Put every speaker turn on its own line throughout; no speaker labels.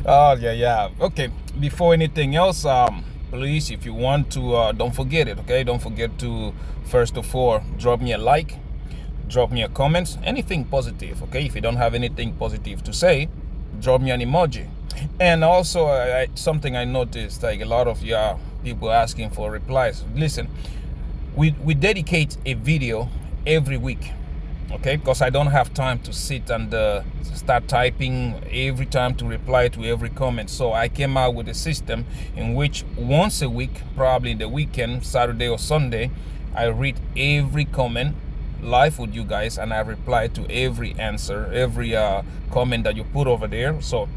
Oh yeah. Okay. Before anything else, please, if you want to, don't forget it. Okay, don't forget to first of all drop me a like, drop me a comment, anything positive. Okay, if you don't have anything positive to say, drop me an emoji. And also, something I noticed, like a lot of y'all people asking for replies. Listen, we dedicate a video every week, okay, because I don't have time to sit and start typing every time to reply to every comment. So I came out with a system in which once a week, probably in the weekend, Saturday or Sunday, I read every comment live with you guys and I reply to every answer, every comment that you put over there. So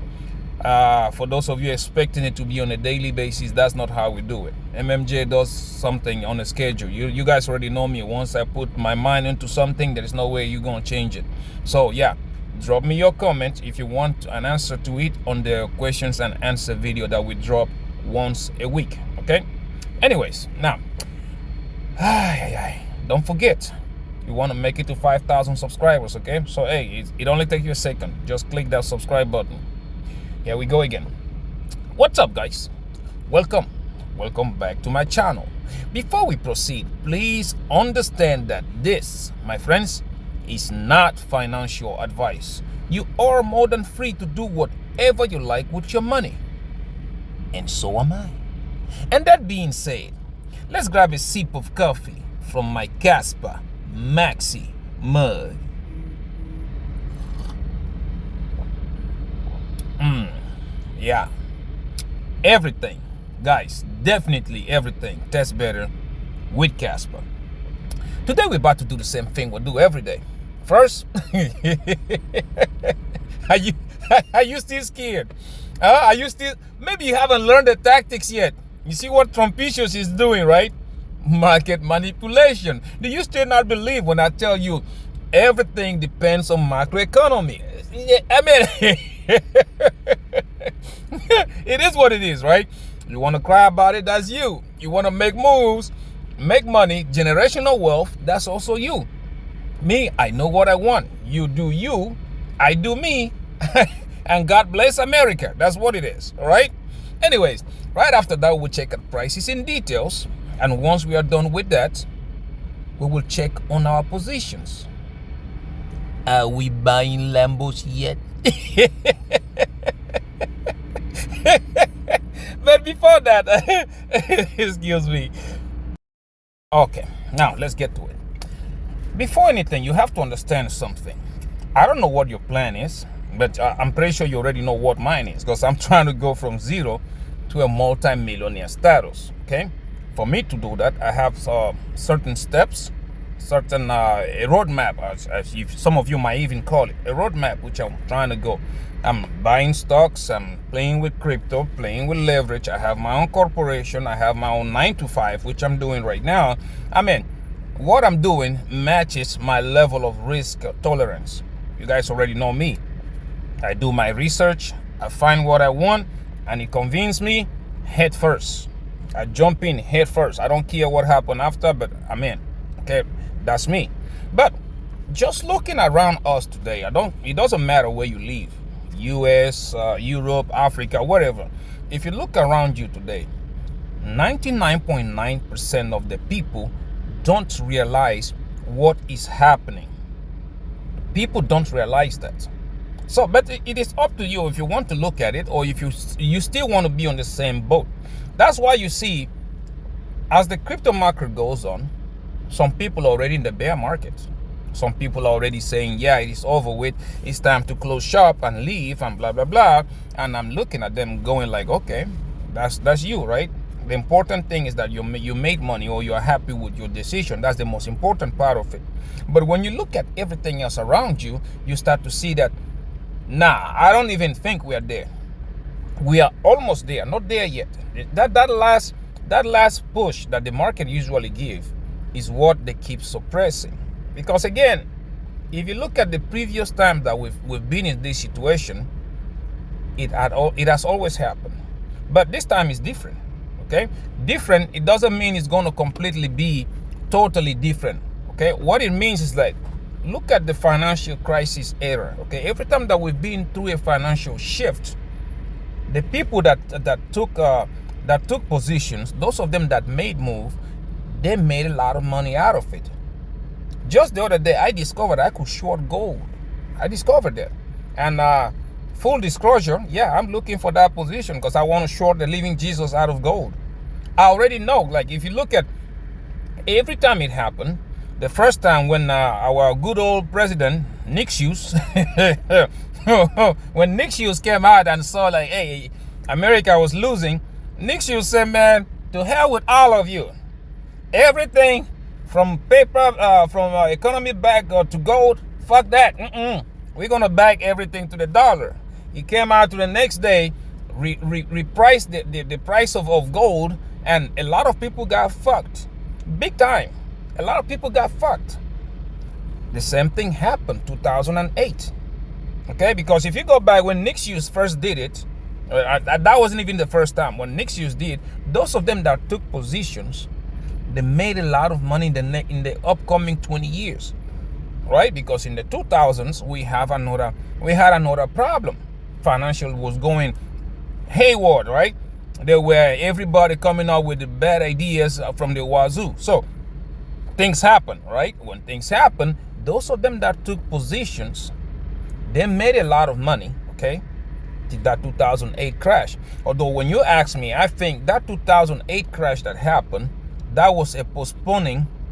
for those of you expecting it to be on a daily basis, that's not how we do it. MMJ does something on a schedule. You guys already know me. Once I put my mind into something, there is no way you're gonna change it. So yeah, drop me your comment if you want an answer to it on the questions and answer video that we drop once a week. Okay. Anyways, now, don't forget, you want to make it to 5,000 subscribers. Okay. So hey, it only takes you a second. Just click that subscribe button. Here we go again. What's up, guys? Welcome back to my channel. Before we proceed, please understand that this, my friends, is not financial advice. You are more than free to do whatever you like with your money, and so am I. And that being said, let's grab a sip of coffee from my Casper Maxi mug. Yeah, everything, guys, definitely everything tastes better with Casper. Today we're about to do the same thing we do every day. First, are you are you still scared? Are you still? Maybe you haven't learned the tactics yet. You see what Trumpicius is doing, right? Market manipulation. Do you still not believe when I tell you everything depends on macroeconomy? I mean, it is what it is, right? You want to cry about it, that's you. You want to make moves, make money, generational wealth, that's also you. Me, I know what I want. You do you, I do me, and God bless America. That's what it is, all right? Anyways, right after that, we'll check out prices in details. And once we are done with that, we will check on our positions. Are we buying Lambos yet? But before that, excuse me. Okay, now let's get to it. Before anything, you have to understand something. I don't know what your plan is, but I'm pretty sure you already know what mine is, because I'm trying to go from zero to a multi-millionaire status. Okay, for me to do that, I have certain steps, certain a roadmap, as some of you might even call it, a roadmap, which I'm trying to go. I'm buying stocks, I'm playing with crypto, playing with leverage. I have my own corporation, I have my own 9 to 5, which I'm doing right now. I mean, what I'm doing matches my level of risk tolerance. You guys already know me. I do my research, I find what I want, and it convinces me head first. I jump in head first. I don't care what happened after, but I'm in. Okay, that's me. But just looking around us today, it doesn't matter where you live, US, Europe, Africa, whatever. If you look around you today, 99.9% of the people don't realize what is happening. People don't realize that. So, but it is up to you if you want to look at it, or if you still want to be on the same boat. That's why you see, as the crypto market goes on, some people are already in the bear market. Some people are already saying, yeah, it is over with. It's time to close shop and leave and blah, blah, blah. And I'm looking at them going like, okay, that's you, right? The important thing is that you made money, or you are happy with your decision. That's the most important part of it. But when you look at everything else around you, you start to see that, nah, I don't even think we are there. We are almost there, not there yet. That last push that the market usually give is what they keep suppressing. Because again, if you look at the previous time that we've been in this situation, it has always happened. But this time is different. Okay, different, it doesn't mean it's going to completely be totally different. Okay, what it means is like, look at the financial crisis era. Okay, every time that we've been through a financial shift, The people that took positions, those of them that made move, they made a lot of money out of it. Just the other day, I discovered I could short gold. I discovered that. And full disclosure, yeah, I'm looking for that position because I want to short the living Jesus out of gold. I already know, like if you look at every time it happened, the first time when our good old president, Nick Hughes, when Nick Hughes came out and saw like, hey, America was losing, Nick Hughes said, man, to hell with all of you. Everything from paper, from economy back to gold, fuck that. We're going to back everything to the dollar. He came out to the next day, repriced the price of gold, and a lot of people got fucked. Big time. A lot of people got fucked. The same thing happened 2008. Okay, because if you go back when Nick Hughes first did it, that wasn't even the first time. When Nick Hughes did, those of them that took positions, they made a lot of money in the upcoming 20 years, right? Because in the 2000s we had another problem. Financial was going hayward, right? There were everybody coming up with the bad ideas from the wazoo. So things happen, right? When things happen, those of them that took positions, they made a lot of money, okay? That 2008 crash. Although when you ask me, I think that 2008 crash that happened, that was a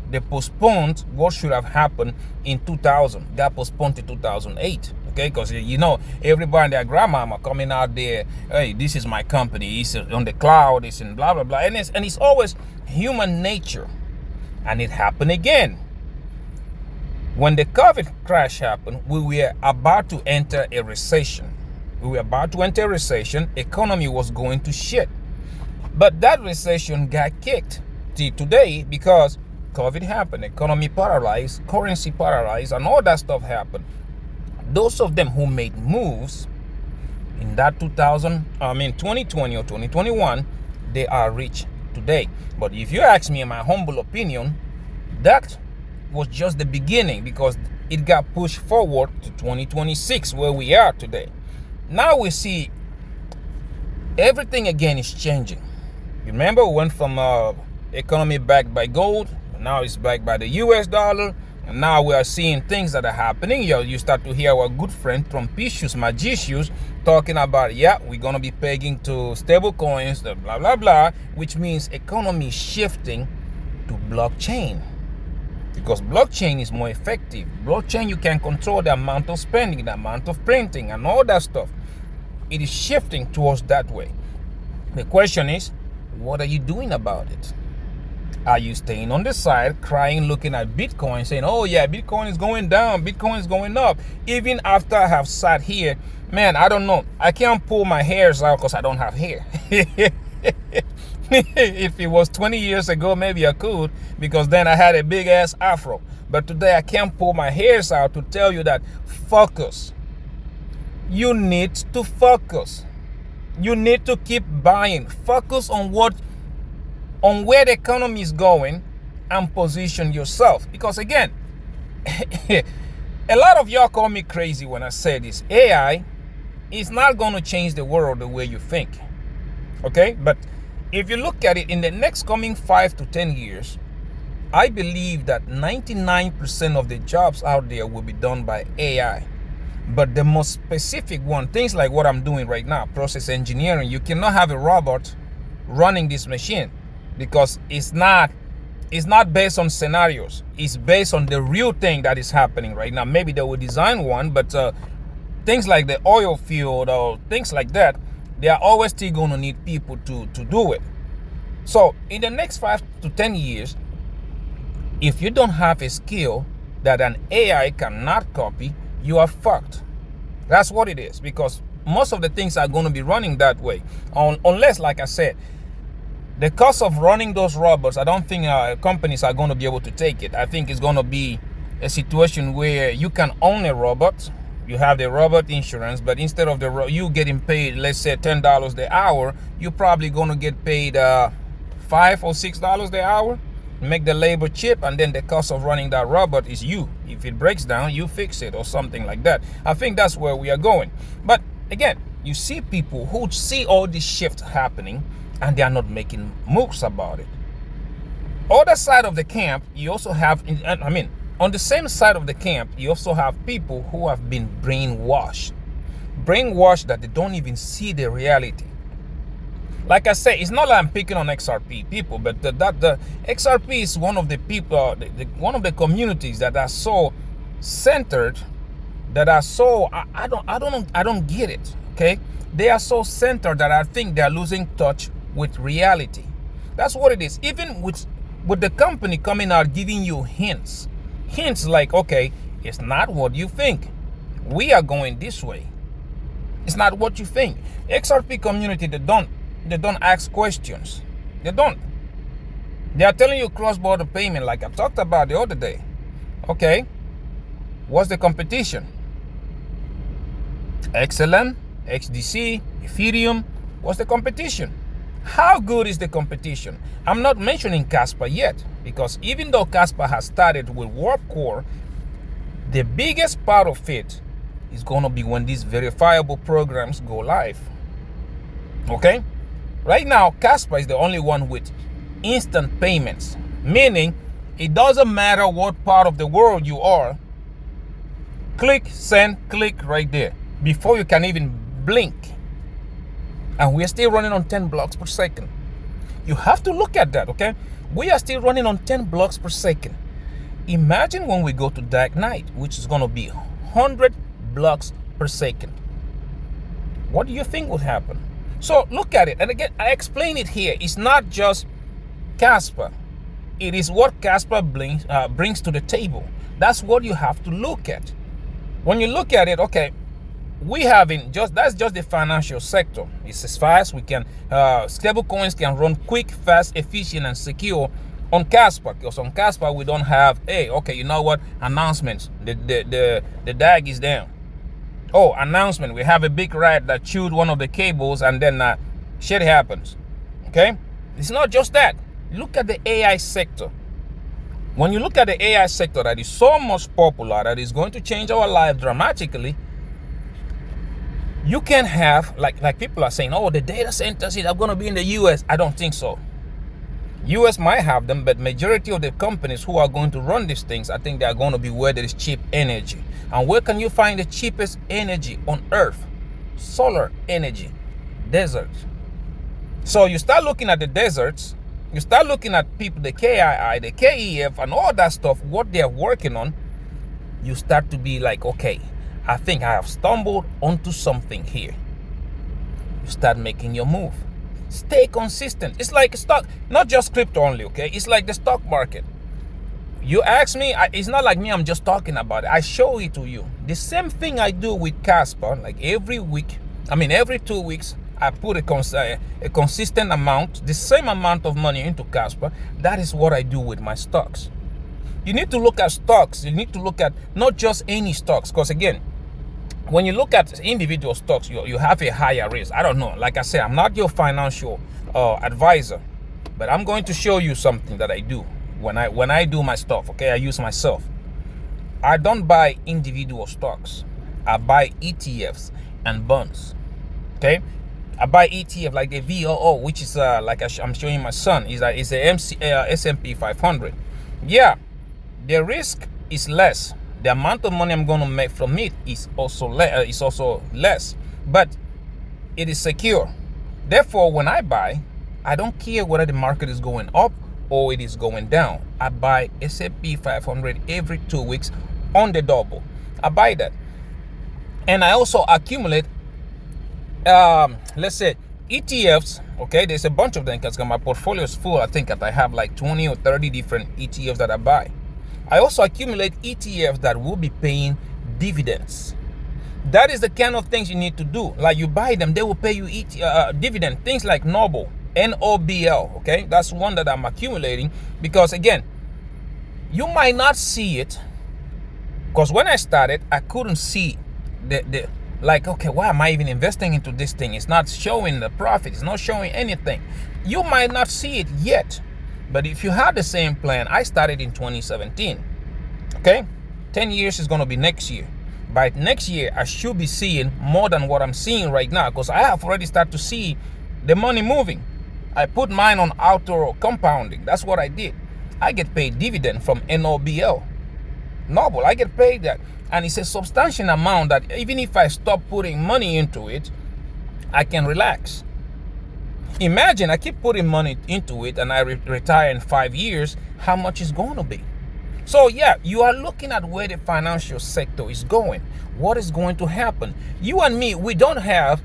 they postponed what should have happened in 2000. Got postponed to 2008, okay? Because, you know, everybody and their grandmama coming out there, hey, this is my company, it's on the cloud, it's in blah, blah, blah. And it's always human nature. And it happened again. When the COVID crash happened, we were about to enter a recession. Economy was going to shit. But that recession got kicked today because COVID happened, economy paralyzed, currency paralyzed, and all that stuff happened. Those of them who made moves in that 2020 or 2021, they are rich today. But if you ask me, in my humble opinion, that was just the beginning because it got pushed forward to 2026 where we are today. Now we see everything again is changing. Remember, we went from economy backed by gold, now it's backed by the US dollar, and now we are seeing things that are happening. You start to hear our good friend Trumpicius, Margex, talking about, yeah, we're going to be pegging to stable coins, blah, blah, blah, which means economy shifting to blockchain. Because blockchain is more effective. Blockchain, you can control the amount of spending, the amount of printing, and all that stuff. It is shifting towards that way. The question is, what are you doing about it? Are you staying on the side, crying, looking at Bitcoin, saying, oh yeah, Bitcoin is going down, Bitcoin is going up? Even after I have sat here, man, I don't know. I can't pull my hairs out because I don't have hair. If it was 20 years ago, maybe I could, because then I had a big ass afro. But today I can't pull my hairs out to tell you that focus. You need to focus. You need to keep buying. Focus on where the economy is going and position yourself. Because again, a lot of y'all call me crazy when I say this. AI is not going to change the world the way you think. Okay? But if you look at it in the next coming 5 to 10 years, I believe that 99% of the jobs out there will be done by AI. But the most specific one, things like what I'm doing right now, process engineering, you cannot have a robot running this machine because it's not based on scenarios. It's based on the real thing that is happening right now. Maybe they will design one, but things like the oil field or things like that, they are always still going to need people to do it. So in the next 5 to 10 years, if you don't have a skill that an AI cannot copy, you are fucked. That's what it is, because most of the things are going to be running that way. Unless, like I said, the cost of running those robots, I don't think companies are going to be able to take it. I think it's going to be a situation where you can own a robot, you have the robot insurance, but instead of you getting paid, let's say $10 the hour, you're probably going to get paid $5 or $6 the hour. Make the labor cheap, and then the cost of running that robot is you. If it breaks down, you fix it or something like that. I think that's where we are going. But again, you see people who see all this shift happening and they are not making moves about it. Other side of the camp, you also have, on the same side of the camp, you also have people who have been brainwashed that they don't even see the reality. Like I say, it's not like I'm picking on XRP people, but the XRP is one of the people, one of the communities that are so centered, that are so I don't get it. Okay, they are so centered that I think they are losing touch with reality. That's what it is. Even with the company coming out giving you hints like, okay, it's not what you think. We are going this way. It's not what you think. XRP community, they don't ask questions. They don't. They are telling you cross-border payment, like I talked about the other day. Okay, what's the competition? XLM, XDC, Ethereum. What's the competition? How good is the competition? I'm not mentioning Casper yet, because even though Casper has started with Warp Core, the biggest part of it is going to be when these verifiable programs go live. Okay? Right now, Casper is the only one with instant payments, meaning it doesn't matter what part of the world you are. Click, send, click right there before you can even blink. And we're still running on 10 blocks per second. You have to look at that, okay? We are still running on 10 blocks per second. Imagine when we go to dark night, which is going to be 100 blocks per second. What do you think would happen? So look at it. And again, I explain it here. It's not just Casper. It is what Casper brings to the table. That's what you have to look at. When you look at it, okay, that's just the financial sector. It's as fast we can. Stable coins can run quick, fast, efficient, and secure on Casper. Because on Casper we don't have, hey, okay, you know what? Announcements. The DAG is down. Oh, announcement. We have a big rat that chewed one of the cables, and then shit happens. Okay, it's not just that. Look at the AI sector. When you look at the AI sector that is so much popular, that is going to change our life dramatically, you can have, like people are saying, oh, the data centers are going to be in the US. I don't think so. US might have them, but majority of the companies who are going to run these things, I think they are going to be where there is cheap energy. And where can you find the cheapest energy on earth? Solar energy, deserts. So you start looking at the deserts, you start looking at people, the KII, the KEF, and all that stuff, what they're working on, you start to be like, okay, I think I have stumbled onto something here. You start making your move. Stay consistent. It's like stock, not just crypto only, okay? It's like the stock market. You ask me, it's not like me, I'm just talking about it. I show it to you. The same thing I do with Casper, like every 2 weeks, I put a consistent amount, the same amount of money into Casper. That is what I do with my stocks. You need to look at stocks. You need to look at not just any stocks, because again, when you look at individual stocks, you have a higher risk. I don't know. Like I said, I'm not your financial advisor, but I'm going to show you something that I do when I do my stuff. Okay, I use myself. I don't buy individual stocks. I buy ETFs and bonds. Okay, I buy ETF like the VOO, which is like I'm showing my son. Is a S&P 500. Yeah, the risk is less. The amount of money I'm going to make from it is also less, but it is secure. Therefore, when I buy, I don't care whether the market is going up or it is going down. I buy S&P 500 every 2 weeks on the double. I buy that, and I also accumulate. Let's say ETFs. Okay, there's a bunch of them because my portfolio is full. I think that I have like 20 or 30 different ETFs that I buy. I also accumulate ETFs that will be paying dividends. That is the kind of things you need to do. Like you buy them, they will pay you dividend. Things like Noble, NOBL. Okay, that's one that I'm accumulating because again, you might not see it because when I started, I couldn't see the like, okay, why am I even investing into this thing? It's not showing the profit. It's not showing anything. You might not see it yet. But if you have the same plan, I started in 2017. Okay, 10 years is going to be next year. By next year, I should be seeing more than what I'm seeing right now, because I have already started to see the money moving. I put mine on auto compounding. That's what I did. I get paid dividend from NOBL. Noble, I get paid that. And it's a substantial amount that even if I stop putting money into it, I can relax. Imagine I keep putting money into it and I retire in 5 years, how much is going to be? So yeah, you are looking at where the financial sector is going. What is going to happen? You and me, we don't have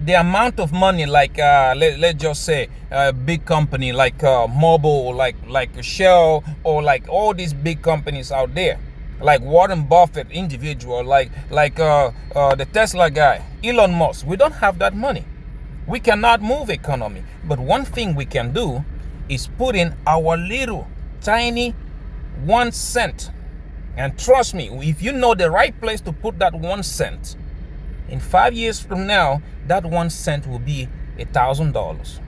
the amount of money like let's just say a big company like Mobile, like Shell, or like all these big companies out there, like Warren Buffett individual, like the Tesla guy, Elon Musk. We don't have that money. We cannot move economy. But one thing we can do is put in our little tiny 1 cent. And trust me, if you know the right place to put that 1 cent, in 5 years from now, that 1 cent will be $1,000.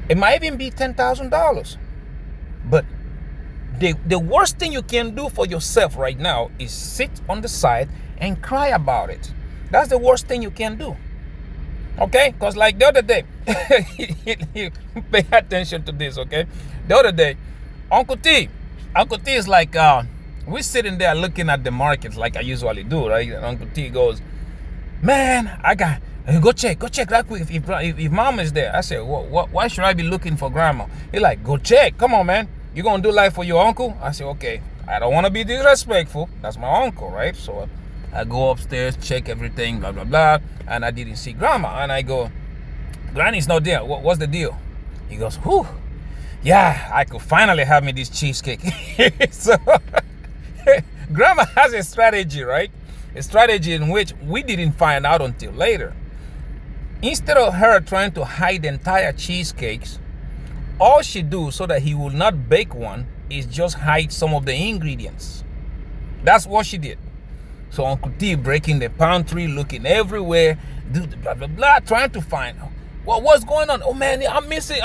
It might even be $10,000. But the worst thing you can do for yourself right now is sit on the side and cry about it. That's the worst thing you can do. Okay? Because like the other day, pay attention to this, okay? The other day, Uncle T is like, we're sitting there looking at the markets like I usually do, right? And Uncle T goes, man, go check that quick if mom is there. I said, why should I be looking for grandma? He like, go check. Come on, man. You gonna do life for your uncle? I said, okay. I don't want to be disrespectful. That's my uncle, right? So I go upstairs, check everything, blah, blah, blah. And I didn't see grandma. And I go, Granny's not there. What's the deal? He goes, whew. Yeah, I could finally have me this cheesecake. So grandma has a strategy, right? A strategy in which we didn't find out until later. Instead of her trying to hide the entire cheesecakes, all she do so that he will not bake one is just hide some of the ingredients. That's what she did. So Uncle T breaking the pantry, looking everywhere, do the blah blah blah, trying to find what's going on. Oh man, I'm missing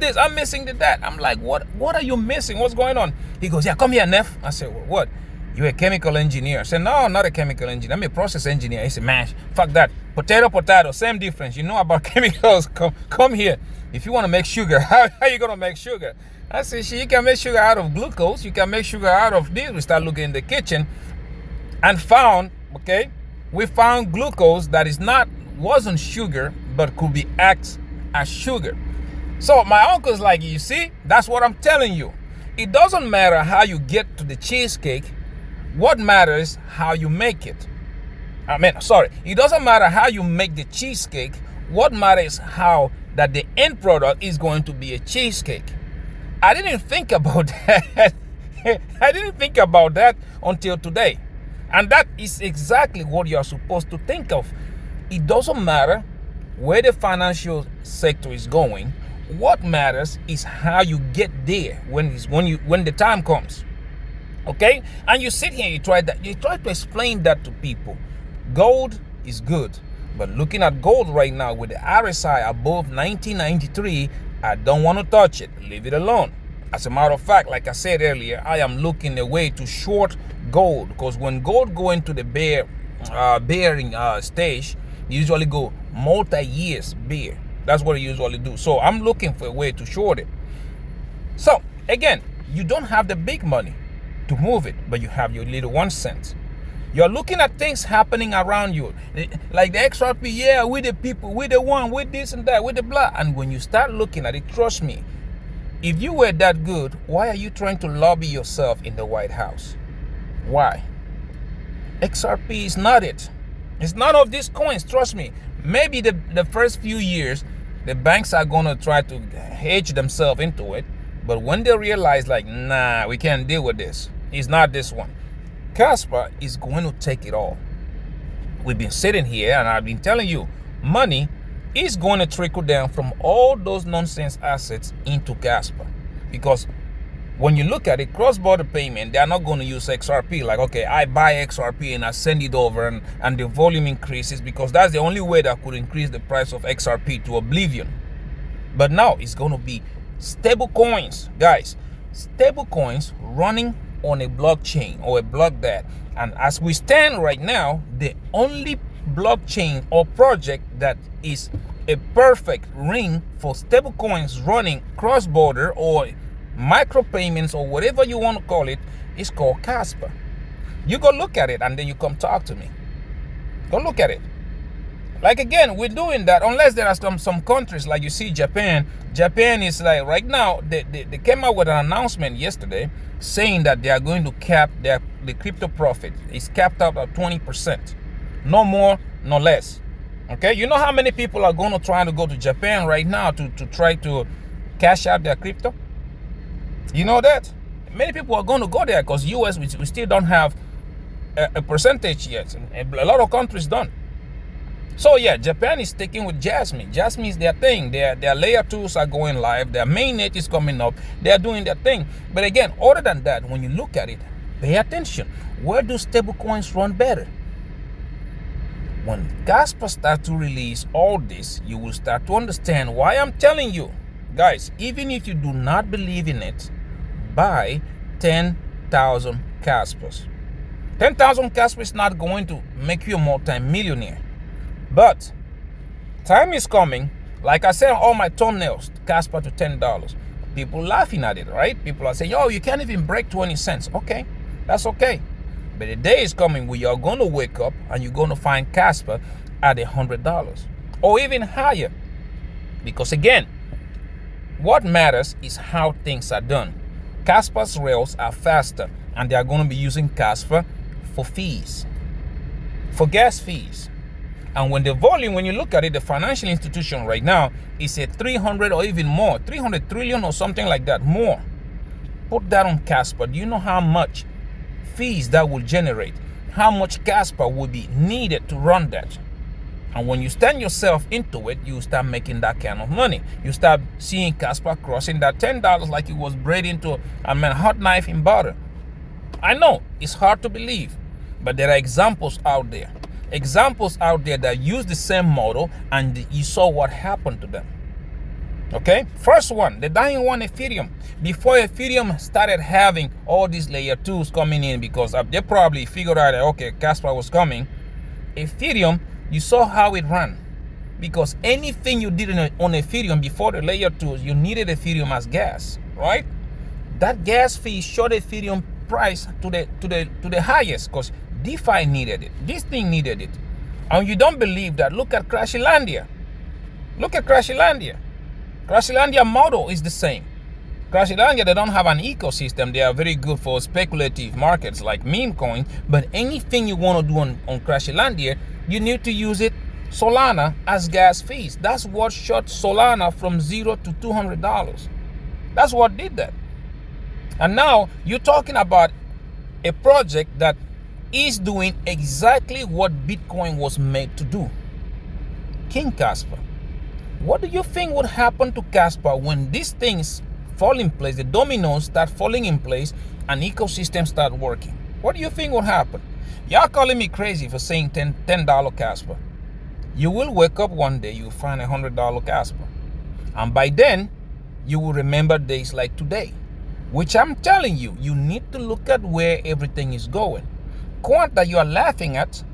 this, I'm missing that. I'm like, what are you missing? What's going on? He goes, yeah, come here, Neff. I said, well, what? You're a chemical engineer. I said, no, I'm not a chemical engineer. I'm a process engineer. He said, man, fuck that. Potato, same difference. You know about chemicals. Come here. If you want to make sugar, how are you going to make sugar? I said, you can make sugar out of glucose. You can make sugar out of this. We start looking in the kitchen and we found glucose that wasn't sugar, but could be act as sugar. So my uncle's like, you see, that's what I'm telling you. It doesn't matter how you get to the cheesecake. What matters how you make it. It doesn't matter how you make the cheesecake. What matters how that the end product is going to be a cheesecake. I didn't think about that. I didn't think about that until today. And that is exactly what you're supposed to think of. It doesn't matter where the financial sector is going. What matters is how you get there when the time comes. Okay? And you sit here, you try to explain that to people. Gold is good, but looking at gold right now with the RSI above 1993, I don't want to touch it. Leave it alone. As a matter of fact, like I said earlier, I am looking a way to short gold, because when gold go into the bearing stage, you usually go multi-years bear. That's what you usually do. So I'm looking for a way to short it. So again, you don't have the big money to move it, but you have your little 1 cent. You're looking at things happening around you, like the XRP. Yeah, with the people, with the one, with this and that, with the blah. And when you start looking at it, trust me, if you were that good, why are you trying to lobby yourself in the White House? Why? XRP is not it. It's none of these coins, trust me. Maybe the first few years, the banks are going to try to hedge themselves into it. But when they realize, like, nah, we can't deal with this, it's not this one. Casper is going to take it all. We've been sitting here and I've been telling you, money is going to trickle down from all those nonsense assets into Casper. Because when you look at it, cross-border payment, they're not going to use XRP. Like, okay, I buy XRP and I send it over and the volume increases, because that's the only way that could increase the price of XRP to oblivion. But now it's going to be stable coins, guys. Stable coins running on a blockchain or a block that. And as we stand right now, the only blockchain or project that is a perfect ring for stablecoins running cross-border or micropayments or whatever you want to call it is called Casper. You go look at it and then you come talk to me. Go look at it. Like again, we're doing that unless there are some countries like you see Japan. Japan is like right now, they came out with an announcement yesterday saying that they are going to cap the crypto profit. It's capped out at 20%. No more, no less. Okay, you know how many people are going to try to go to Japan right now to try to cash out their crypto? You know that? Many people are going to go there because US, we still don't have a percentage yet. A lot of countries don't. So yeah, Japan is sticking with Jasmine. Jasmine is their thing. Their layer 2s are going live. Their mainnet is coming up. They are doing their thing. But again, other than that, when you look at it, pay attention. Where do stablecoins run better? When Kaspa starts to release all this, you will start to understand why I'm telling you. Guys, even if you do not believe in it, buy 10,000 Kaspers. 10,000 Casper is not going to make you a multi-millionaire. But time is coming, like I said on all my thumbnails, Casper to $10. People laughing at it, right? People are saying, yo, you can't even break 20 cents. Okay, that's okay. But the day is coming where you're going to wake up and you're going to find Casper at $100 or even higher. Because again, what matters is how things are done. Casper's rails are faster and they are going to be using Casper for fees, for gas fees. And when the volume, when you look at it, the financial institution right now is at 300 or even more, 300 trillion or something like that, more. Put that on Casper. Do you know how much fees that will generate? How much Casper will be needed to run that? And when you stand yourself into it, you start making that kind of money. You start seeing Casper crossing that $10 like it was bred into a hot knife in butter. I know it's hard to believe, but there are examples out there. Examples out there that use the same model and you saw what happened to them. Okay, first one, the dying one, Ethereum. Before Ethereum started having all these layer 2s coming in, because they probably figured out that, okay, Casper was coming. Ethereum, you saw how it ran, because anything you did on Ethereum before the layer 2s, you needed Ethereum as gas, right? That gas fee shot Ethereum price to the highest because DeFi needed it. This thing needed it. And you don't believe that, look at Crashilandia. Look at Crashilandia. Crashilandia model is the same. Crashilandia, they don't have an ecosystem. They are very good for speculative markets like meme coin. But anything you want to do on Crashilandia, you need to use it Solana as gas fees. That's what shot Solana from $0 to $200. That's what did that. And now you're talking about a project that is doing exactly what Bitcoin was made to do. King Casper. What do you think would happen to Casper when these things fall in place, the dominoes start falling in place and ecosystems start working? What do you think would happen? Y'all calling me crazy for saying $10 Casper. You will wake up one day, you'll find $100 Casper. And by then, you will remember days like today. Which I'm telling you, you need to look at where everything is going. Quant that you are laughing at,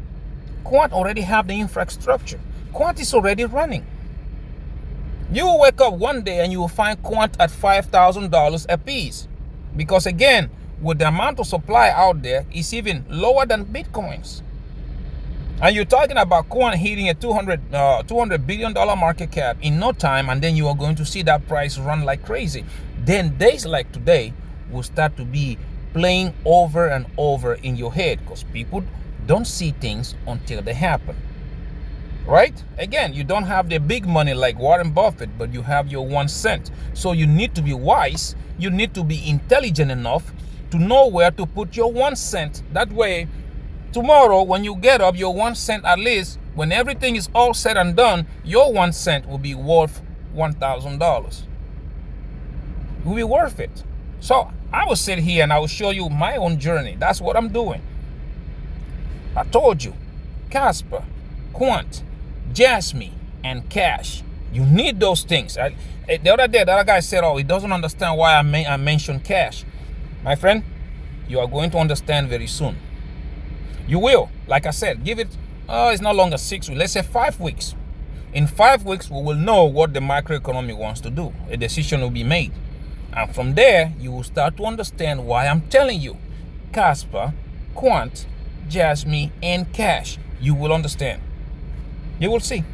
Quant already have the infrastructure. Quant is already running. You will wake up one day and you will find Quant at $5,000 a piece. Because again, with the amount of supply out there, it's even lower than Bitcoins. And you're talking about Quant hitting a $200 billion market cap in no time, and then you are going to see that price run like crazy. Then days like today will start to be playing over and over in your head because people don't see things until they happen. Right? Again, you don't have the big money like Warren Buffett, but you have your 1 cent. So you need to be wise. You need to be intelligent enough to know where to put your 1 cent. That way, tomorrow when you get up, your 1 cent, at least when everything is all said and done, your 1 cent will be worth $1,000. Will be worth it. So I will sit here and I will show you my own journey. That's what I'm doing. I told you, Casper, Quant, Jasmine, and Cash. You need those things. The other day, the other guy said, oh, he doesn't understand why I mentioned Cash. My friend, You are going to understand very soon. You will. Like I said, give it, it's no longer 6 weeks. Let's say 5 weeks. In 5 weeks, we will know what the macroeconomy wants to do. A decision will be made. And from there, you will start to understand why I'm telling you. Casper, Quant, Jasmine, and Cash. You will understand. You will see.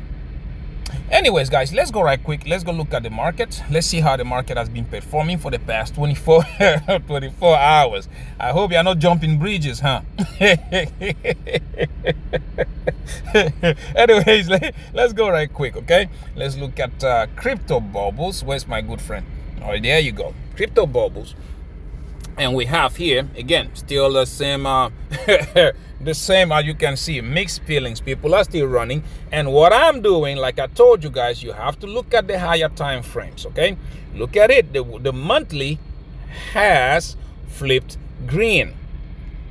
Anyways, guys, let's go right quick. Let's go look at the market. Let's see how the market has been performing for the past 24 hours. I hope you're not jumping bridges, huh? Anyways, let's go right quick, okay? Let's look at crypto bubbles. Where's my good friend? All right, there you go. Crypto bubbles. And we have here, again, still the same, the same as you can see, mixed feelings. People are still running. And what I'm doing, like I told you guys, you have to look at the higher time frames, okay? Look at it. The monthly has flipped green.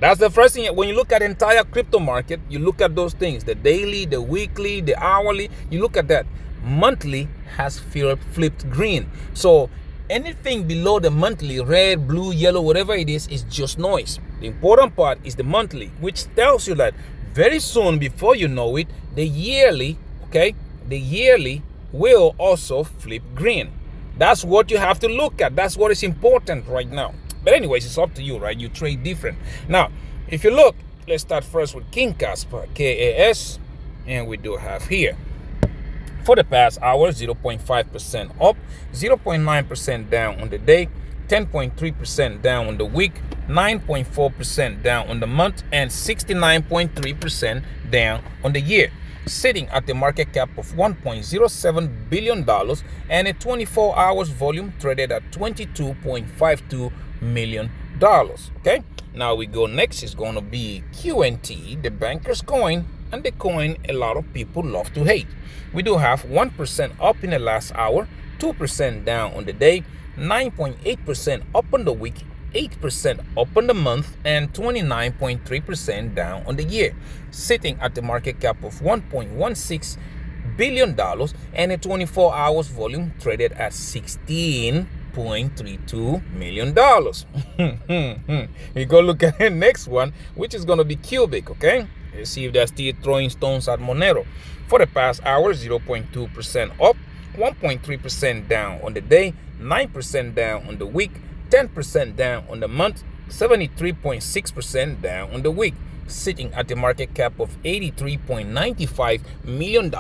That's the first thing. When you look at the entire crypto market, you look at those things, the daily, the weekly, the hourly, you look at that. Monthly has flipped green. So anything below the monthly, red, blue, yellow, whatever it is just noise. The important part is the monthly, which tells you that very soon, before you know it, the yearly, okay, the yearly will also flip green. That's what you have to look at. That's what is important right now. But anyways, it's up to you, right? You trade different. Now, if you look, let's start first with King Kaspa, KAS, and we do have here. For the past hour, 0.5% up, 0.9% down on the day, 10.3% down on the week, 9.4% down on the month, and 69.3% down on the year, sitting at the market cap of $1.07 billion and a 24 hours volume traded at $22.52 million. Okay, now we go next is going to be QNT, the banker's coin, and the coin a lot of people love to hate. We do have 1% up in the last hour, 2% down on the day, 9.8% up on the week, 8% up on the month, and 29.3% down on the year, sitting at the market cap of $1.16 billion and a 24 hours volume traded at $16.32 million. We go look at the next one, which is going to be Cubic, okay? Let's see if they're still throwing stones at Monero. For the past hour, 0.2% up, 1.3% down on the day, 9% down on the week, 10% down on the month, 73.6% down on the week, sitting at the market cap of $83.95 million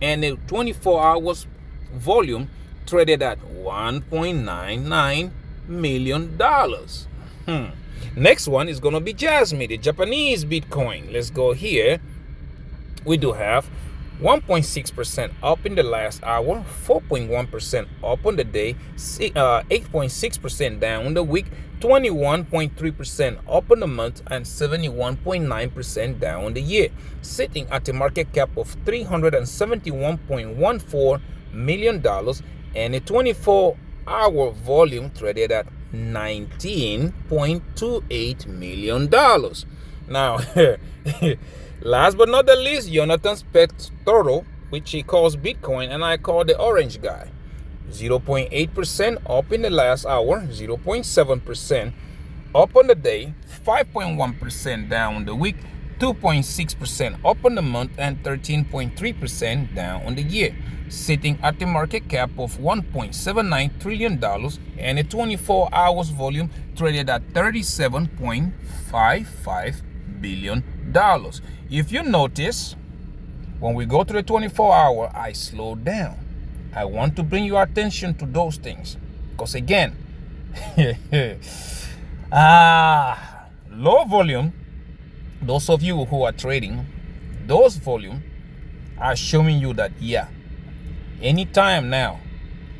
and a 24 hours volume traded at $1.99 million. Next one is going to be Jasmine, the Japanese Bitcoin. Let's go here. We do have 1.6% up in the last hour, 4.1% up on the day, 8.6% down on the week, 21.3% up on the month, and 71.9% down on the year, sitting at a market cap of $371.14 million and a 24-hour volume traded at $19.28 million. Now, last but not the least, Jonathan Spectoro, which he calls Bitcoin, and I call the orange guy. 0.8% up in the last hour, 0.7% up on the day, 5.1% down on the week, 2.6% up on the month, and 13.3% down on the year, sitting at the market cap of $1.79 trillion and a 24 hours volume traded at $37.55 billion. If you notice, when we go to the 24-hour, I slow down. I want to bring your attention to those things, because again, low volume, those of you who are trading, those volume are showing you that, yeah, anytime now,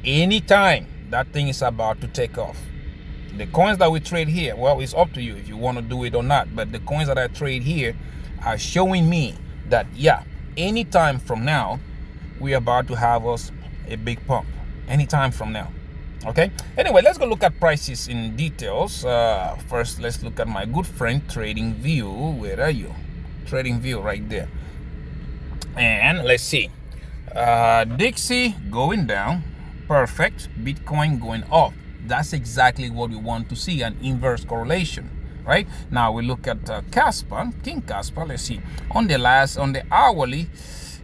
anytime that thing is about to take off. The coins that we trade here, well, it's up to you if you want to do it or not, but the coins that I trade here are showing me that, yeah, anytime from now, we're about to have us a big pump. Anytime from now. Okay, anyway, let's go look at prices in details. First, let's look at my good friend TradingView. Where are you? TradingView right there. And let's see, Dixie going down, perfect. Bitcoin going up. That's exactly what we want to see, an inverse correlation. right? Now we look at Casper, King Casper. Let's see on the hourly.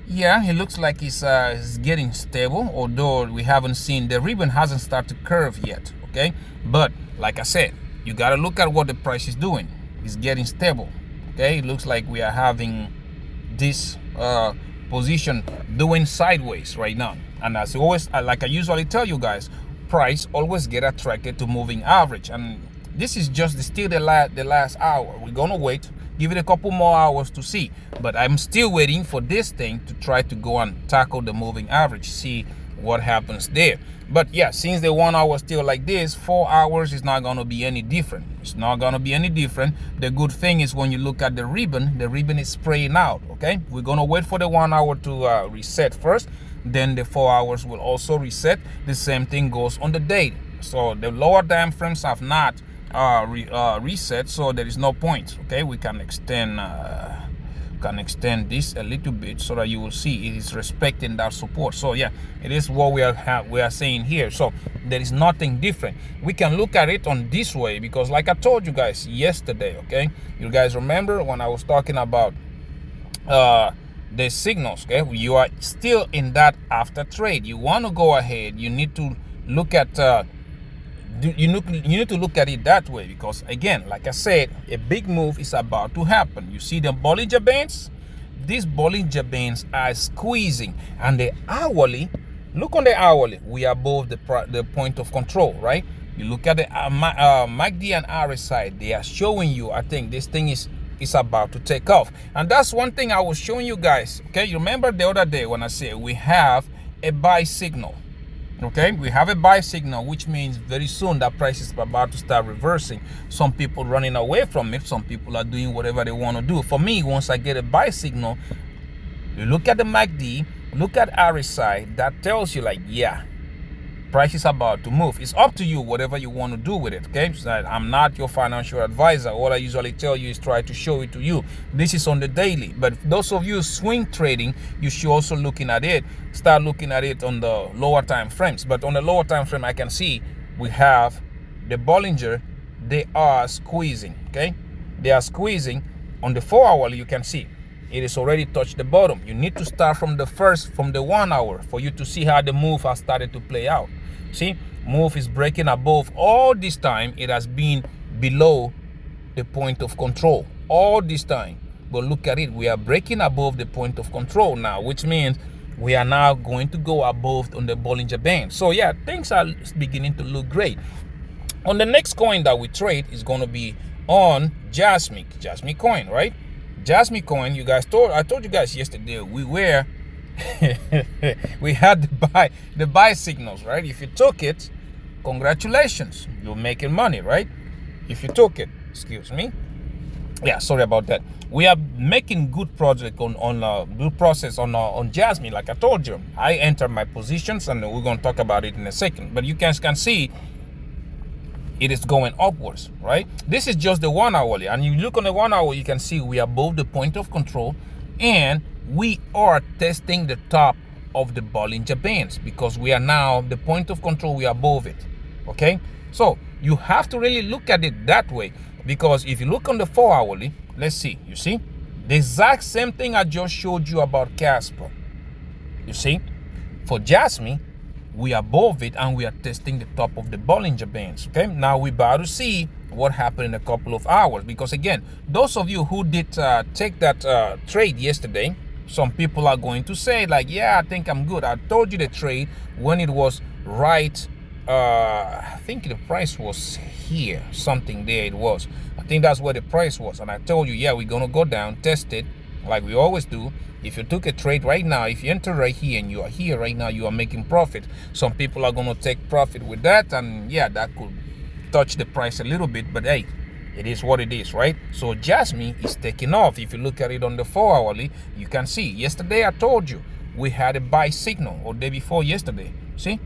Yeah, it looks like it's getting stable, although we haven't seen the ribbon hasn't started to curve yet. Okay, but like I said, you got to look at what the price is doing. It's getting stable. Okay, it looks like we are having this position doing sideways right now. And as always, like I usually tell you guys, price always get attracted to moving average. And this is just still the last hour. We're gonna wait, give it a couple more hours to see. But I'm still waiting for this thing to try to go and tackle the moving average, see what happens there. But yeah, since the 1 hour still like this, 4 hours is not gonna be any different. It's not gonna be any different. The good thing is when you look at the ribbon is spraying out. Okay, we're gonna wait for the 1 hour to reset first, then the 4 hours will also reset. The same thing goes on the day. So the lower time frames have not reset, so there is no point. Okay, we can extend this a little bit so that you will see it is respecting that support. So yeah, it is what we are saying here. So there is nothing different. We can look at it on this way because like I told you guys yesterday, okay, you guys remember when I was talking about the signals. Okay, you are still in that after trade. You want to go ahead, you need to look at you need to look at it that way, because again, like I said, a big move is about to happen. You see the Bollinger Bands? These Bollinger Bands are squeezing, and the hourly, look on the hourly, we are above the point of control, right? You look at the MACD and RSI, they are showing you, I think this thing is about to take off. And that's one thing I was showing you guys. Okay, you remember the other day when I said we have a buy signal. Okay, we have a buy signal, which means very soon that price is about to start reversing. Some people running away from it, some people are doing whatever they want to do. For me, once I get a buy signal, you look at the MACD, look at RSI, that tells you like, yeah, price is about to move. It's up to you, whatever you want to do with it. Okay, so I'm not your financial advisor. All I usually tell you is try to show it to you. This is on the daily, but those of you swing trading, you should also looking at it, start looking at it on the lower time frames. But on the lower time frame, I can see we have the Bollinger, they are squeezing. Okay, they are squeezing. On the 4 hourly, you can see it is already touched the bottom. You need to start from the 1 hour for you to see how the move has started to play out. See, move is breaking above. All this time it has been below the point of control all this time, but look at it, we are breaking above the point of control now, which means we are now going to go above on the Bollinger Band. So yeah, things are beginning to look great. On the next coin that we trade is going to be on Jasmine coin, right? Jasmine coin, you guys I told you guys yesterday we were we had the buy signals, right? If you took it, congratulations, you're making money, right? If you took it, excuse me, yeah, sorry about that. We are making good project good process on Jasmine. Like I told you, I entered my positions, and we're going to talk about it in a second. But you guys can see it is going upwards, right? This is just the 1 hourly, and you look on the 1 hour, you can see we are above the point of control, and we are testing the top of the Bollinger Bands, because we are now the point of control, we are above it. Okay, so you have to really look at it that way, because if you look on the 4 hourly, let's see, you see the exact same thing I just showed you about Casper. You see, for Jasmine, we are above it, and we are testing the top of the Bollinger Bands. Okay, now we're about to see what happened in a couple of hours, because again, those of you who did take that trade yesterday, some people are going to say like, yeah, I think I'm good. I told you the trade when it was right. I think the price was here, something there it was. I think that's where the price was, and I told you, yeah, we're gonna go down, test it like we always do. If you took a trade right now, if you enter right here and you are here right now, you are making profit. Some people are going to take profit with that, and yeah, that could touch the price a little bit, but hey, it is what it is, right? So Jasmine is taking off. If you look at it on the 4 hourly, you can see yesterday I told you we had a buy signal, or day before yesterday. See,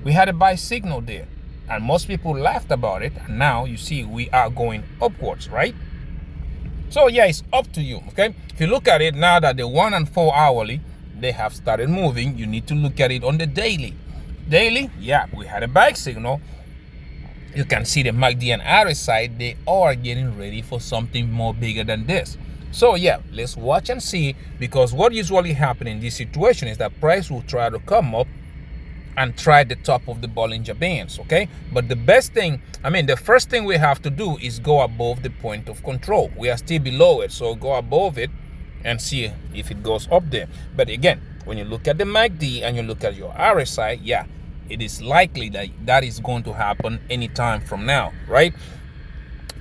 we had a buy signal there, and most people laughed about it, and now you see we are going upwards, right? So yeah, it's up to you. Okay, if you look at it now that the 1 and 4 hourly, they have started moving, you need to look at it on the daily. Yeah, we had a buy signal, You can see the MACD and RSI, they are getting ready for something more bigger than this. So yeah, let's watch and see, because what usually happens in this situation is that price will try to come up and try the top of the Bollinger Bands, okay? But the best thing, the first thing we have to do is go above the point of control. We are still below it, so go above it and see if it goes up there. But again, when you look at the MACD and you look at your RSI, yeah, it is likely that that is going to happen anytime from now, right?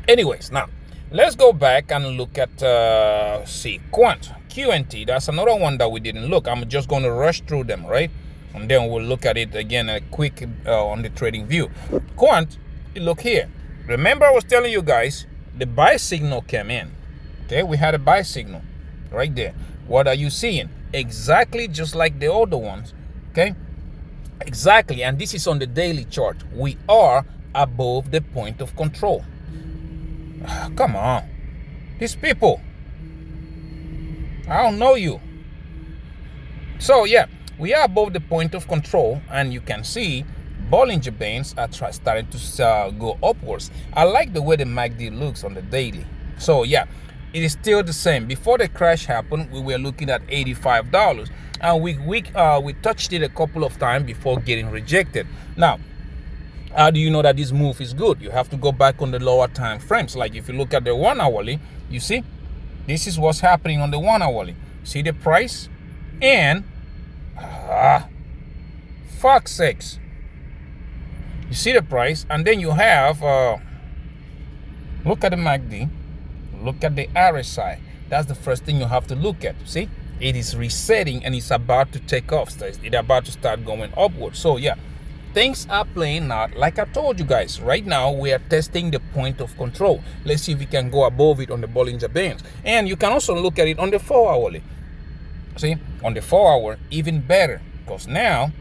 Anyways, now let's go back and look at see Quant, QNT. That's another one that we didn't look. I'm just going to rush through them, right? And then we'll look at it again a quick on the trading view. Quant, look here. Remember I was telling you guys the buy signal came in. Okay, we had a buy signal right there. What are you seeing? Exactly just like the other ones. Okay, exactly. And this is on the daily chart. We are above the point of control. Come on, these people, I don't know you. So yeah, we are above the point of control, and you can see Bollinger Bands are starting to go upwards. I like the way the MACD looks on the daily. So yeah, it is still the same. Before the crash happened, we were looking at $85, and we touched it a couple of times before getting rejected. Now, how do you know that this move is good? You have to go back on the lower time frames. Like if you look at the 1 hourly, you see this is what's happening on the 1 hourly. See the price? And fuck sakes, you see the price, and then you have look at the MACD, look at the RSI. That's the first thing you have to look at. See, it is resetting and it's about to take off. It's about to start going upward. So yeah, things are playing out like I told you guys. Right now we are testing the point of control. Let's see if we can go above it on the Bollinger Bands. And you can also look at it on the 4 hourly. See, on the 4 hour, even better, because now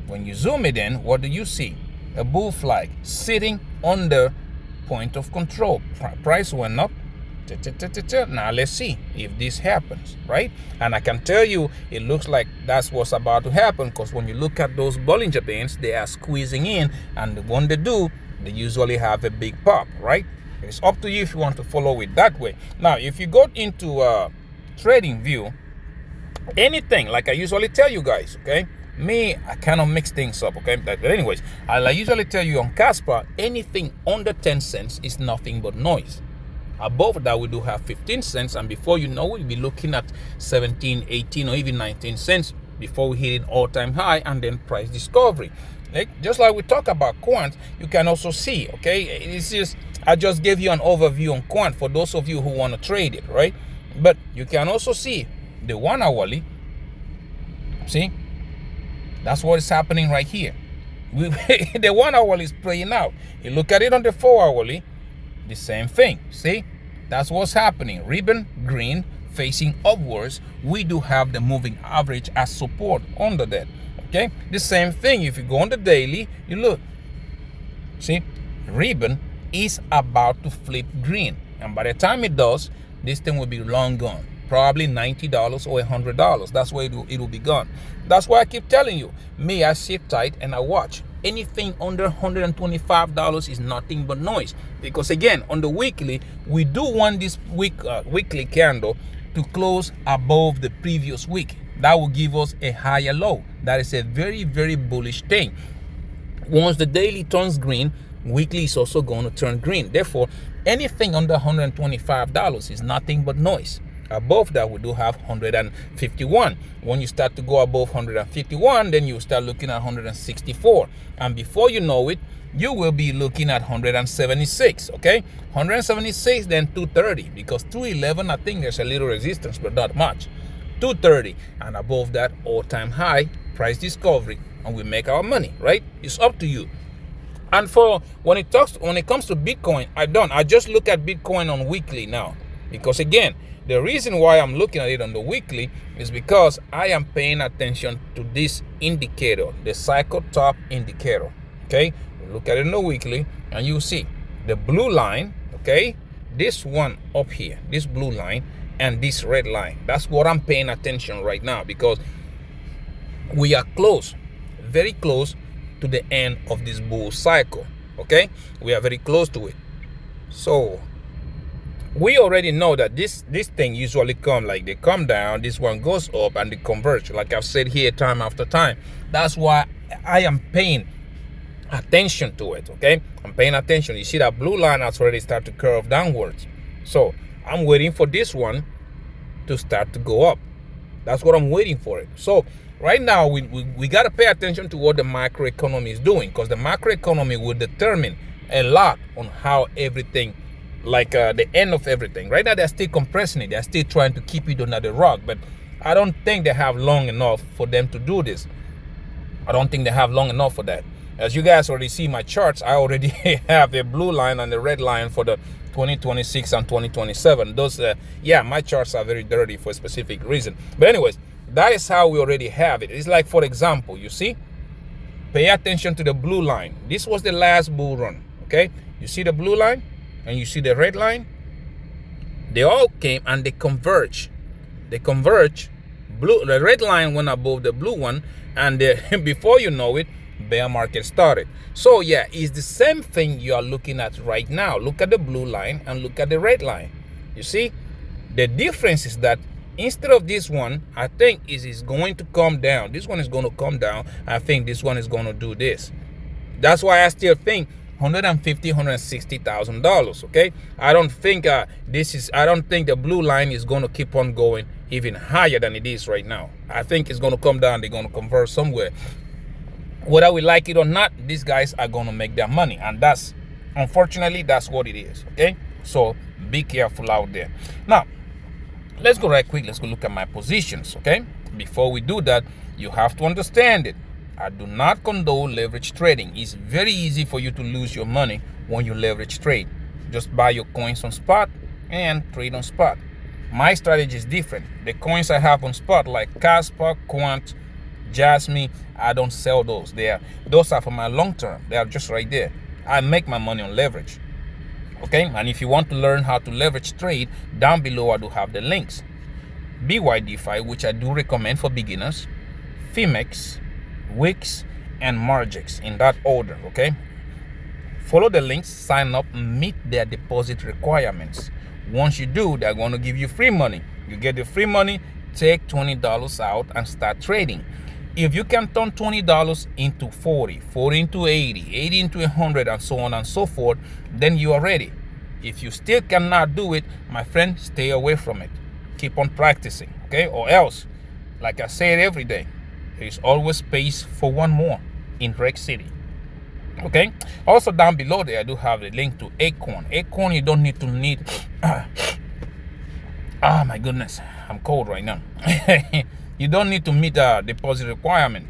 when you zoom it in, what do you see? A bull flag sitting on the point of control. Price went up. Now let's see if this happens, right? And I can tell you it looks like that's what's about to happen, because when you look at those Bollinger Bands, they are squeezing in, and when they do, they usually have a big pop, right? It's up to you if you want to follow it that way. Now if you go into trading view, anything, like I usually tell you guys, okay, me, I cannot mix things up, okay? But anyways, I usually tell you on Casper, anything under 10 cents is nothing but noise. Above that, we do have 15 cents, and before you know it, we'll be looking at 17, 18, or even 19 cents before we hit an all-time high, and then price discovery. Like, just like we talk about Quant, you can also see, okay, it's just, I just gave you an overview on Quant for those of you who want to trade it, right? But you can also see the 1 hourly. See, that's what is happening right here. The 1 hourly is playing out. You look at it on the 4 hourly, the same thing. See, that's what's happening. Ribbon green facing upwards. We do have the moving average as support under that. Okay, the same thing. If you go on the daily, you look, see, ribbon is about to flip green, and by the time it does, this thing will be long gone. Probably $90 or $100. That's where it will be gone. That's why I keep telling you, me, I sit tight and I watch. Anything under $125 is nothing but noise. Because again, on the weekly, we do want this weekly candle to close above the previous week. That will give us a higher low. That is a very, very bullish thing. Once the daily turns green, weekly is also going to turn green. Therefore, anything under $125 is nothing but noise. Above that, we do have 151. When you start to go above 151, then you start looking at 164. And before you know it, you will be looking at 176, okay? 176, then 230, because 211, I think there's a little resistance, but not much. 230, and above that, all-time high, price discovery, and we make our money, right? It's up to you. And for when it comes to Bitcoin, I just look at Bitcoin on weekly now, because again, the reason why I'm looking at it on the weekly is because I am paying attention to this indicator, the cycle top indicator. Okay, look at it on the weekly, and you see the blue line. Okay, this one up here, this blue line, and this red line. That's what I'm paying attention right now, because we are close, very close to the end of this bull cycle. Okay, we are very close to it. So we already know that this thing usually come like they come down, this one goes up and they converge, like I've said here time after time. That's why I am paying attention to it. Okay, I'm paying attention. You see that blue line has already started to curve downwards, so I'm waiting for this one to start to go up. That's what I'm waiting for it. So right now we got to pay attention to what the macroeconomy is doing, because the macroeconomy will determine a lot on how everything, like the end of everything. Right now they're still compressing it, they're still trying to keep it under the rug, but I don't think they have long enough for them to do this. I don't think they have long enough for that. As you guys already see my charts, I already have a blue line and a red line for the 2026 and 2027. Those yeah, my charts are very dirty for a specific reason, but anyways, that is how we already have it. It's like, for example, you see, pay attention to the blue line. This was the last bull run. Okay, you see the blue line and you see the red line, they all came and they converge. The red line went above the blue one, and before you know it, bear market started. So yeah, it's the same thing you are looking at right now. Look at the blue line and look at the red line. You see, the difference is that instead of this one, I think is going to come down. This one is going to come down. I think this one is going to do this. That's why I still think $160,000. Okay, I don't think I don't think the blue line is going to keep on going even higher than it is right now. I think it's going to come down. They're going to convert somewhere. Whether we like it or not, these guys are going to make their money, and that's, unfortunately, that's what it is. Okay, so be careful out there. Now let's go right quick. Let's go look at my positions. Okay, before we do that, you have to understand it. I do not condone leverage trading. It's very easy for you to lose your money when you leverage trade. Just buy your coins on spot and trade on spot. My strategy is different. The coins I have on spot, like Casper, Quant, Jasmine, I don't sell those. Those are for my long term. They are just right there. I make my money on leverage. Okay, and if you want to learn how to leverage trade, down below I do have the links. Bydfi, which I do recommend for beginners, Phemex, Wix, and Margex, in that order. Okay, follow the links, sign up, meet their deposit requirements. Once you do, they're going to give you free money. You get the free money, take $20 out and start trading. If you can turn $20 into 40, 40 into 80, 80 into 100, and so on and so forth, then you are ready. If you still cannot do it, my friend, stay away from it. Keep on practicing, okay? Or else, like I say it every day, there is always space for one more in Rec City. Okay, also down below there I do have the link to Acorn. Acorn, you don't need oh my goodness, I'm cold right now. You don't need to meet a deposit requirement.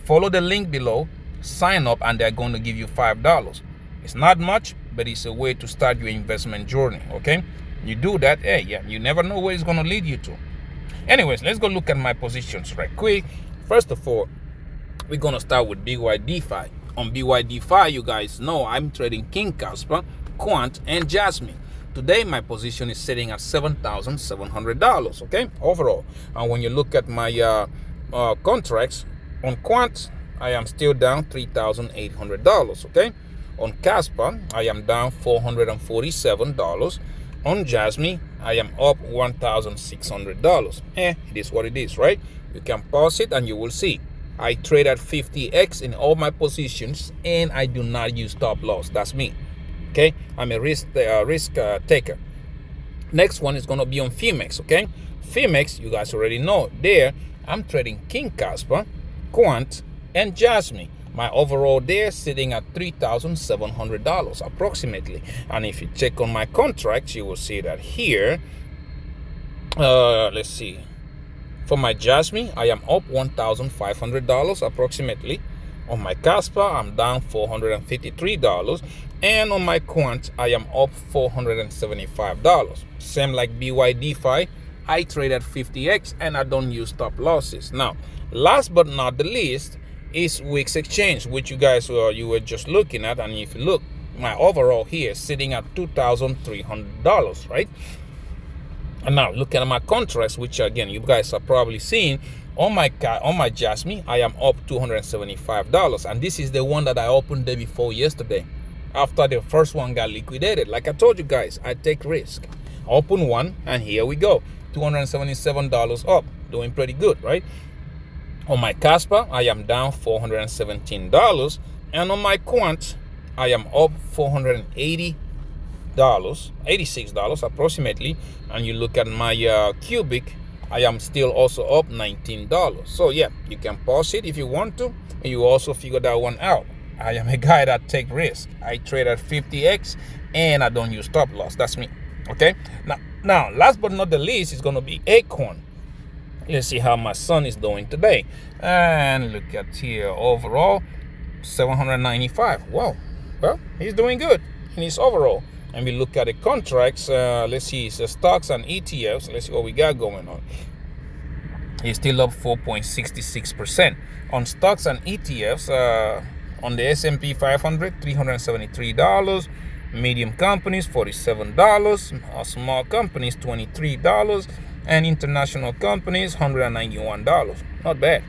Follow the link below, sign up, and they're going to give you $5. It's not much, but it's a way to start your investment journey. Okay, you do that, hey, yeah, you never know where it's going to lead you to. Anyways, let's go look at my positions right quick. First of all, we're going to start with Bydfi. On Bydfi, you guys know I'm trading King Casper, Quant, and Jasmine. Today, my position is sitting at $7,700, okay, overall. And when you look at my contracts, on Quant, I am still down $3,800, okay. On Casper, I am down $447. On Jasmine, I am up $1,600. It is what it is, right? You can pause it and you will see. I trade at 50x in all my positions, and I do not use stop loss. That's me. Okay, I'm a risk taker. Next one is going to be on Phemex. Okay, Phemex, you guys already know. There, I'm trading King Casper, Quant, and Jasmine. My overall there sitting at $3,700 approximately. And if you check on my contracts, you will see that here. Let's see. For my Jasmine, I am up $1,500 approximately. On my Casper, I'm down $453. And on my Quant, I am up $475. Same like Bydfi, I trade at 50x and I don't use stop losses. Now, last but not the least is Wix Exchange, which you guys you were just looking at. And if you look, my overall here is sitting at $2,300, right? And now looking at my contracts, which again you guys are probably seeing, on my Jasmine, I am up $275, and this is the one that I opened day before yesterday. after the first one got liquidated. Like I told you guys, I take risk. Open one, and here we go. $277 up, doing pretty good, right? On my Casper, I am down $417, and on my Quant, I am up $480, $86 approximately. And you look at my Cubic, I am still also up $19. So yeah, you can pause it if you want to, and you also figure that one out. I am a guy that take risk. I trade at 50x, and I don't use stop loss. That's me. Okay. Now, last but not the least is gonna be Acorn. Let's see how my son is doing today. And look at here, overall 795. Wow. Well, he's doing good in his overall. And we look at the contracts. Let's see, it's the stocks and ETFs. Let's see what we got going on. He's still up 4.66%. On stocks and ETFs, on the S&P 500, $373. Medium companies, $47. Small companies, $23. And international companies, $191. Not bad.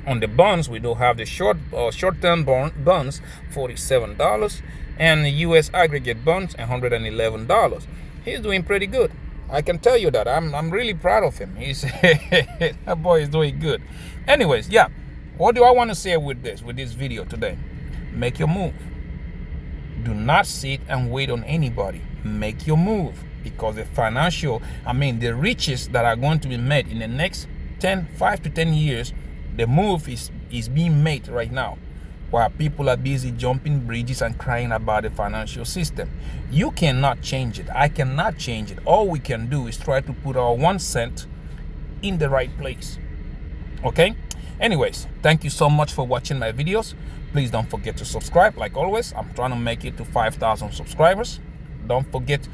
On the bonds, we do have the short-term bonds, $47, and the U.S. aggregate bonds, $111. He's doing pretty good. I can tell you that. I'm really proud of him. He's that boy is doing good. Anyways, yeah. What do I want to say with this video today? Make your move. Do not sit and wait on anybody. Make your move, because the riches that are going to be made in the next 5 to 10 years, the move is being made right now, while people are busy jumping bridges and crying about the financial system. You cannot change it. I cannot change it. All we can do is try to put our 1 cent in the right place. Okay? Anyways, thank you so much for watching my videos. Please don't forget to subscribe. Like always, I'm trying to make it to 5,000 subscribers. Don't forget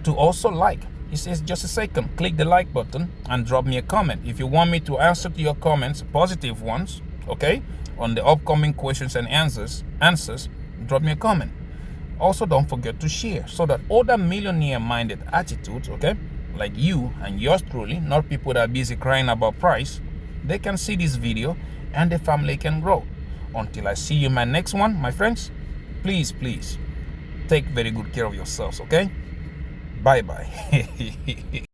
to also like. It says just a second. Click the like button and drop me a comment. If you want me to answer to your comments, positive ones, okay, on the upcoming questions and answers, drop me a comment. Also, don't forget to share so that other millionaire-minded attitudes, okay, like you and yours truly, not people that are busy crying about price, they can see this video and the family can grow. Until I see you in my next one, my friends, please take very good care of yourselves, okay? Bye-bye.